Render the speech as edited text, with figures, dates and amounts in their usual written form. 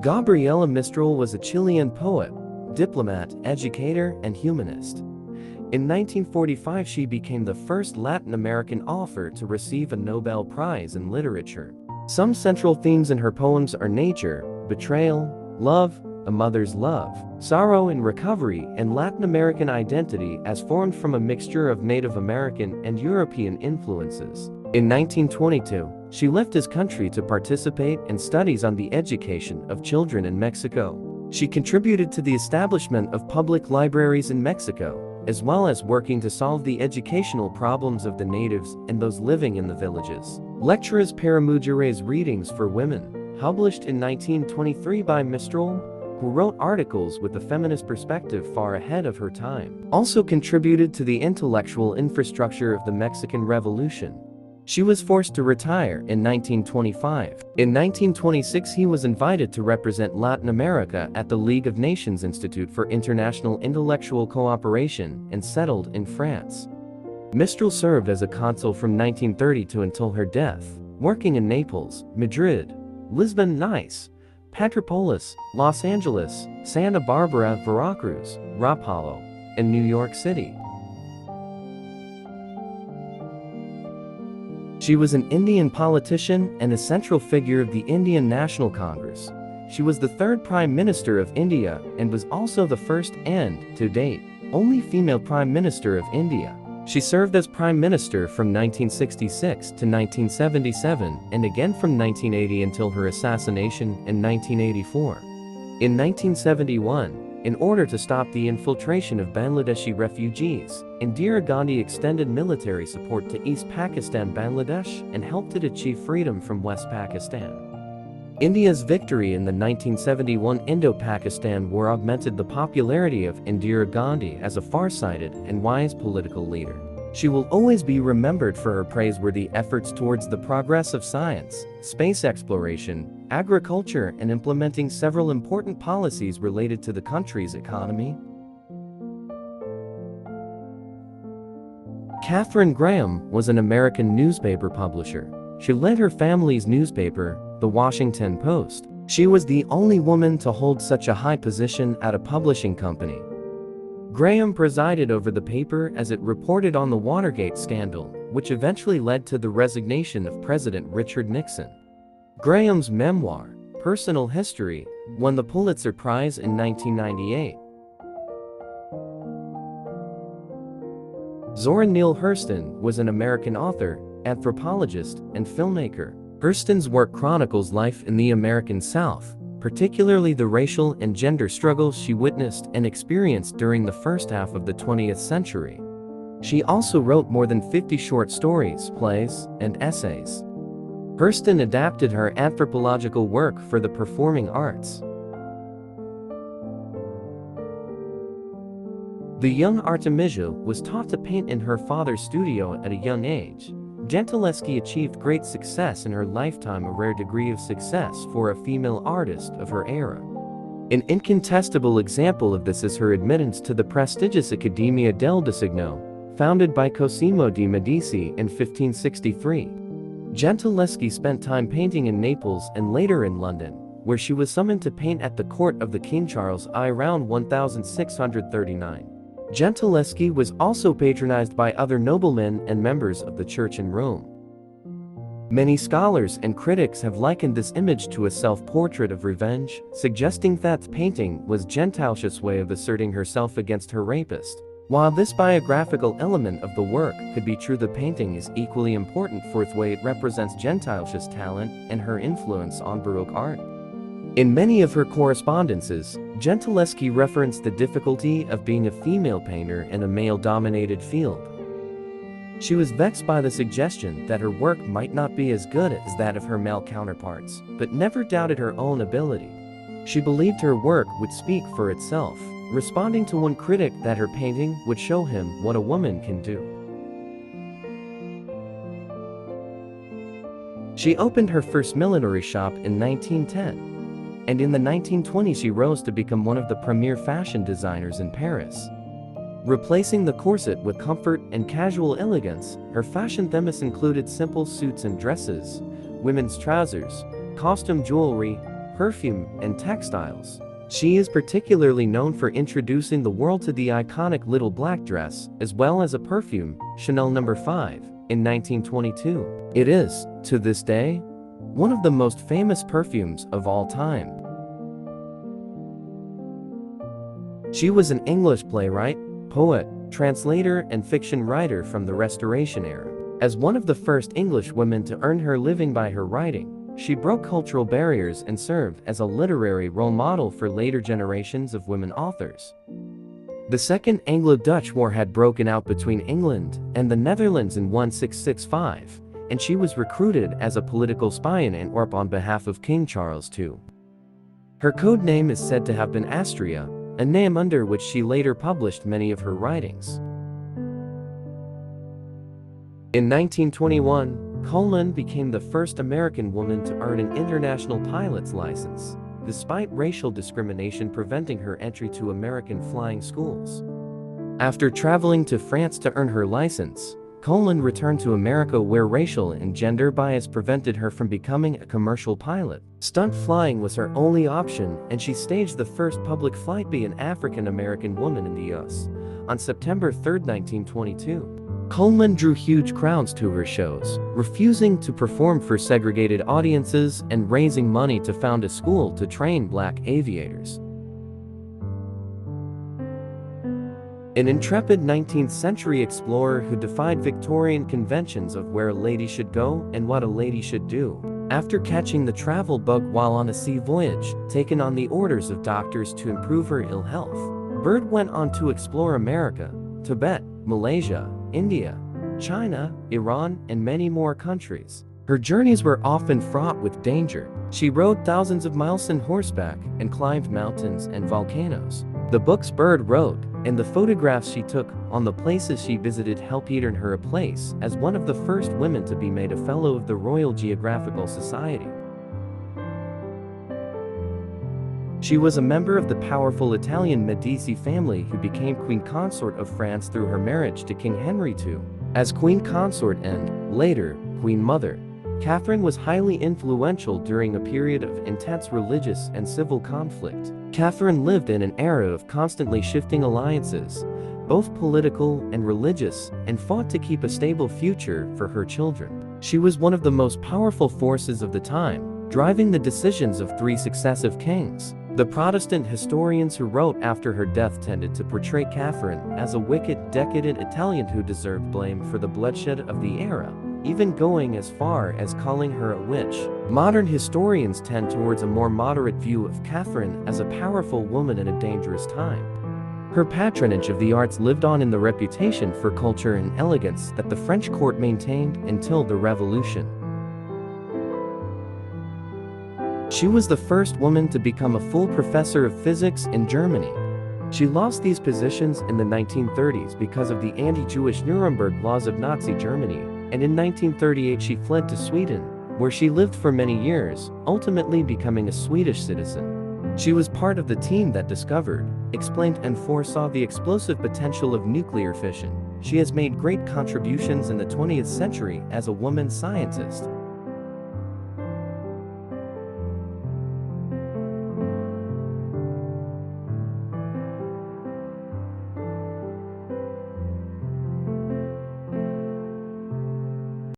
Gabriela Mistral was a Chilean poet, diplomat, educator, and humanist. In 1945, she became the first Latin American author to receive a Nobel Prize in literature. Some central themes in her poems are nature, betrayal, love, a mother's love, sorrow and recovery, and Latin American identity as formed from a mixture of Native American and European influences. In 1922, she left his country to participate in studies on the education of children in Mexico. She contributed to the establishment of public libraries in Mexico, as well as working to solve the educational problems of the natives and those living in the villages. Lecturas para Mujeres Readings for Women, published in 1923 by Mistral, who wrote articles with a feminist perspective far ahead of her time, also contributed to the intellectual infrastructure of the Mexican Revolution. She was forced to retire in 1925. In 1926, he was invited to represent Latin America at the League of Nations Institute for International Intellectual Cooperation and settled in France. Mistral served as a consul from 1932 until her death, working in Naples, Madrid, Lisbon, Nice, Petropolis, Los Angeles, Santa Barbara, Veracruz, Rapallo, and New York City. She was an Indian politician and a central figure of the Indian National Congress. She was the third Prime Minister of India and was also the first and, to date, only female Prime Minister of India. She served as Prime Minister from 1966 to 1977 and again from 1980 until her assassination in 1984. In 1971, in order to stop the infiltration of Bangladeshi refugees, Indira Gandhi extended military support to East Pakistan, Bangladesh, and helped it achieve freedom from West Pakistan. India's victory in the 1971 Indo-Pakistan War augmented the popularity of Indira Gandhi as a far-sighted and wise political leader. She will always be remembered for her praiseworthy efforts towards the progress of science, space exploration, agriculture, and implementing several important policies related to the country's economy. Katharine Graham was an American newspaper publisher. She led her family's newspaper, The Washington Post. She was the only woman to hold such a high position at a publishing company. Graham presided over the paper as it reported on the Watergate scandal, which eventually led to the resignation of President Richard Nixon. Graham's memoir, Personal History, won the Pulitzer Prize in 1998. Zora Neale Hurston was an American author, anthropologist, and filmmaker. Hurston's work chronicles life in the American South, particularly the racial and gender struggles she witnessed and experienced during the first half of the 20th century. She also wrote more than 50 short stories, plays, and essays. Hurston adapted her anthropological work for the performing arts. The young Artemisia was taught to paint in her father's studio at a young age. Gentileschi achieved great success in her lifetime, a rare degree of success for a female artist of her era. An incontestable example of this is her admittance to the prestigious Accademia del Disegno, founded by Cosimo de Medici in 1563. Gentileschi spent time painting in Naples and later in London, where she was summoned to paint at the court of the King Charles I around 1639. Gentileschi was also patronized by other noblemen and members of the church in Rome. Many scholars and critics have likened this image to a self-portrait of revenge, suggesting that the painting was Gentileschi's way of asserting herself against her rapist. While this biographical element of the work could be true, the painting is equally important for the way it represents Gentileschi's talent and her influence on Baroque art. In many of her correspondences, Gentileschi referenced the difficulty of being a female painter in a male-dominated field. She was vexed by the suggestion that her work might not be as good as that of her male counterparts, but never doubted her own ability. She believed her work would speak for itself, responding to one critic that her painting would show him what a woman can do. She opened her first millinery shop in 1910. And in the 1920s she rose to become one of the premier fashion designers in Paris. Replacing the corset with comfort and casual elegance, her fashion themes included simple suits and dresses, women's trousers, costume jewelry, perfume, and textiles. She is particularly known for introducing the world to the iconic little black dress, as well as a perfume, Chanel No. 5, in 1922. It is, to this day, one of the most famous perfumes of all time. She was an English playwright, poet, translator, and fiction writer from the Restoration era. As one of the first English women to earn her living by her writing, she broke cultural barriers and served as a literary role model for later generations of women authors. The Second Anglo-Dutch War had broken out between England and the Netherlands in 1665, and she was recruited as a political spy in Antwerp on behalf of King Charles II. Her code name is said to have been Astrea, a name under which she later published many of her writings. In 1921, Coleman became the first American woman to earn an international pilot's license, despite racial discrimination preventing her entry to American flying schools. After traveling to France to earn her license, Coleman returned to America where racial and gender bias prevented her from becoming a commercial pilot. Stunt flying was her only option, and she staged the first public flight by an African-American woman in the US on September 3, 1922. Coleman drew huge crowds to her shows, refusing to perform for segregated audiences and raising money to found a school to train black aviators. An intrepid 19th-century explorer who defied Victorian conventions of where a lady should go and what a lady should do. After catching the travel bug while on a sea voyage, taken on the orders of doctors to improve her ill health, Bird went on to explore America, Tibet, Malaysia, India, China, Iran, and many more countries. Her journeys were often fraught with danger. She rode thousands of miles on horseback and climbed mountains and volcanoes. The books Bird wrote and the photographs she took on the places she visited helped earn her a place as one of the first women to be made a Fellow of the Royal Geographical Society. She was a member of the powerful Italian Medici family who became Queen Consort of France through her marriage to King Henry II. As Queen Consort and, later, Queen Mother, Catherine was highly influential during a period of intense religious and civil conflict. Catherine lived in an era of constantly shifting alliances, both political and religious, and fought to keep a stable future for her children. She was one of the most powerful forces of the time, driving the decisions of 3 successive kings. The Protestant historians who wrote after her death tended to portray Catherine as a wicked, decadent Italian who deserved blame for the bloodshed of the era, even going as far as calling her a witch. Modern historians tend towards a more moderate view of Catherine as a powerful woman in a dangerous time. Her patronage of the arts lived on in the reputation for culture and elegance that the French court maintained until the Revolution. She was the first woman to become a full professor of physics in Germany. She lost these positions in the 1930s because of the anti-Jewish Nuremberg laws of Nazi Germany, and in 1938 she fled to Sweden, where she lived for many years, ultimately becoming a Swedish citizen. She was part of the team that discovered, explained, and foresaw the explosive potential of nuclear fission. She has made great contributions in the 20th century as a woman scientist.